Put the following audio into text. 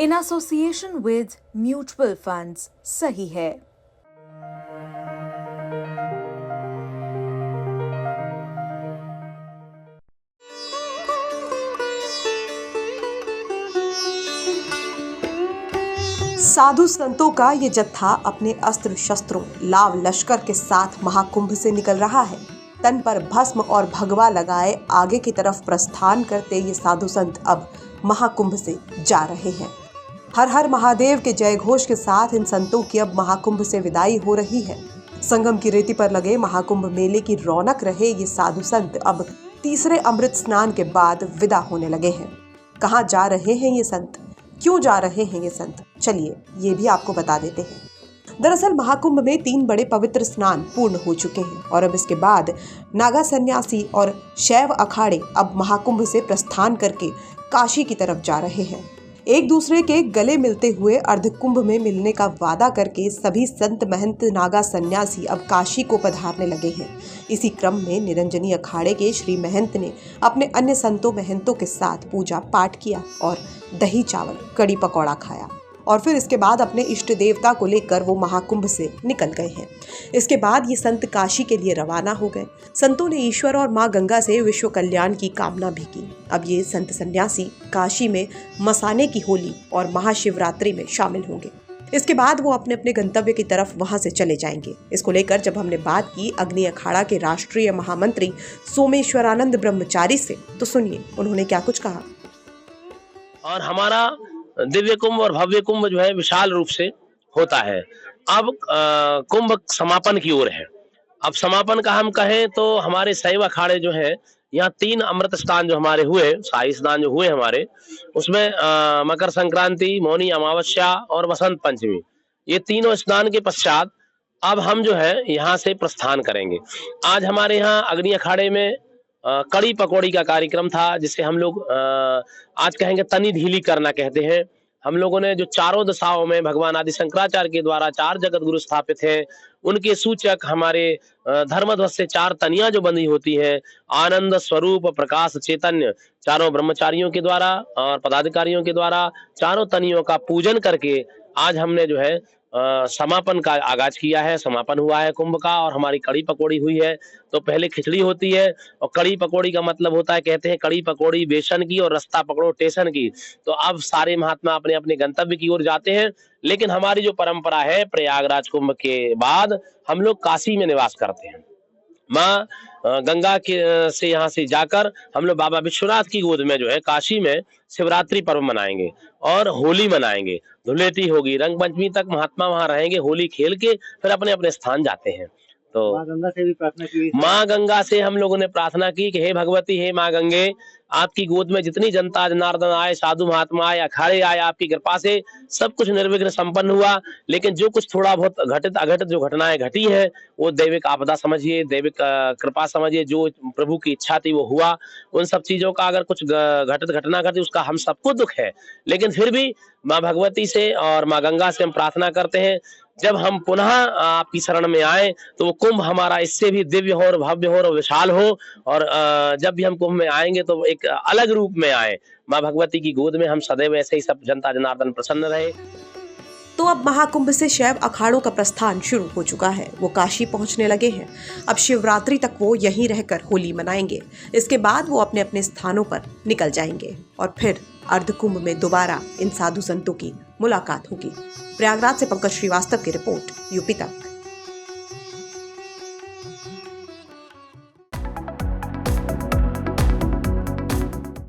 in association with mutual funds. सही है। साधु संतों का ये जत्था अपने अस्त्र शस्त्रों लाव लश्कर के साथ महाकुंभ से निकल रहा है। तन पर भस्म और भगवा लगाए आगे की तरफ प्रस्थान करते ये साधु संत अब महाकुंभ से जा रहे हैं। हर हर महादेव के जय घोष के साथ इन संतों की अब महाकुंभ से विदाई हो रही है। संगम की रेती पर लगे महाकुंभ मेले की रौनक रहे ये साधु संत अब तीसरे अमृत स्नान के बाद विदा होने लगे हैं। कहाँ जा रहे हैं ये संत, क्यों जा रहे हैं ये संत, चलिए ये भी आपको बता देते हैं। दरअसल महाकुंभ में 3 बड़े पवित्र स्नान पूर्ण हो चुके हैं और अब इसके बाद नागा सन्यासी और शैव अखाड़े अब महाकुंभ से प्रस्थान करके काशी की तरफ जा रहे हैं। एक दूसरे के गले मिलते हुए अर्धकुंभ में मिलने का वादा करके सभी संत महंत नागा सन्यासी अब काशी को पधारने लगे हैं। इसी क्रम में निरंजनी अखाड़े के श्री महंत ने अपने अन्य संतों महंतों के साथ पूजा पाठ किया और दही चावल कड़ी पकौड़ा खाया और फिर इसके बाद अपने इष्ट देवता को लेकर वो महाकुंभ से निकल गए हैं। इसके बाद ये संत काशी के लिए रवाना हो गए। संतों ने ईश्वर और माँ गंगा से विश्व कल्याण की कामना भी की। अब ये संत सन्यासी काशी में मसाने की होली और महाशिवरात्रि में शामिल होंगे। इसके बाद वो अपने अपने गंतव्य की तरफ वहां से चले जाएंगे। इसको लेकर जब हमने बात की अग्नि अखाड़ा के राष्ट्रीय महामंत्री सोमेश्वरानंद ब्रह्मचारी से, तो सुनिए उन्होंने क्या कुछ कहा। और हमारा दिव्य कुंभ और भव्य कुंभ जो है विशाल रूप से होता है। अब कुंभ समापन की ओर है। अब समापन का हम कहें तो हमारे शैव अखाड़े जो है यहाँ 3 अमृत स्नान जो हमारे हुए, शाही स्नान जो हुए हमारे, उसमें मकर संक्रांति, मौनी अमावस्या और वसंत पंचमी, ये तीनों स्नान के पश्चात अब हम जो है यहाँ से प्रस्थान करेंगे। आज हमारे यहाँ अग्नि अखाड़े में कड़ी पकौड़ी का कार्यक्रम था, जिसे हम लोग आज कहेंगे तनी ढीली करना कहते हैं। हम लोगों ने जो चारों दिशाओं में भगवान आदि शंकराचार्य के द्वारा 4 जगत गुरु स्थापित हैं, उनके सूचक हमारे धर्मध्वज से 4 तनियां जो बंधी होती हैं, आनंद स्वरूप प्रकाश चैतन्य, चारों ब्रह्मचारियों के द्वारा और पदाधिकारियों के द्वारा चारों तनियों का पूजन करके आज हमने जो है समापन का आगाज किया है। समापन हुआ है कुंभ का और हमारी कड़ी पकौड़ी हुई है। तो पहले खिचड़ी होती है और कड़ी पकौड़ी का मतलब होता है, कहते हैं कड़ी पकौड़ी बेसन की और रास्ता पकड़ो स्टेशन की। तो अब सारे महात्मा अपने अपने गंतव्य की ओर जाते हैं, लेकिन हमारी जो परंपरा है, प्रयागराज कुंभ के बाद हम लोग काशी में निवास करते हैं। माँ गंगा के से यहाँ से जाकर हम लोग बाबा विश्वनाथ की गोद में जो है काशी में शिवरात्रि पर्व मनाएंगे और होली मनाएंगे, धुलेटी होगी, रंग पंचमी तक महात्मा वहां रहेंगे, होली खेल के फिर अपने अपने स्थान जाते हैं। तो माँ गंगा से भी प्रार्थना की, माँ गंगा से हम लोगों ने प्रार्थना की कि हे भगवती, हे माँ गंगे, आपकी गोद में जितनी जनता जनार्दन आए, साधु महात्मा आए, अखाड़े आए, आपकी कृपा से सब कुछ निर्विघ्न संपन्न हुआ। लेकिन जो कुछ थोड़ा बहुत घटित अघटित जो घटनाएं घटी है, वो दैविक आपदा समझिए, दैविक कृपा समझिए, जो प्रभु की इच्छा थी वो हुआ। उन सब चीजों का अगर कुछ घटित घटना घटी, उसका हम सबको दुख है, लेकिन फिर भी माँ भगवती से और माँ गंगा से हम प्रार्थना करते हैं, जब हम पुनः आपकी शरण में आए तो वो कुंभ हमारा इससे भी दिव्य हो और भव्य हो और विशाल हो, और जब भी हम कुंभ में आएंगे तो एक अलग रूप में आए। माँ भगवती की गोद में हम सदैव ऐसे ही सब जनता जनार्दन प्रसन्न रहे। तो अब महाकुंभ से शैव अखाड़ों का प्रस्थान शुरू हो चुका है। वो काशी पहुंचने लगे हैं। अब शिवरात्रि तक वो यहीं रहकर होली मनाएंगे। इसके बाद वो अपने अपने स्थानों पर निकल जाएंगे और फिर अर्धकुंभ में दोबारा इन साधु संतों की मुलाकात होगी। प्रयागराज से पंकज श्रीवास्तव की रिपोर्ट, यूपी तक।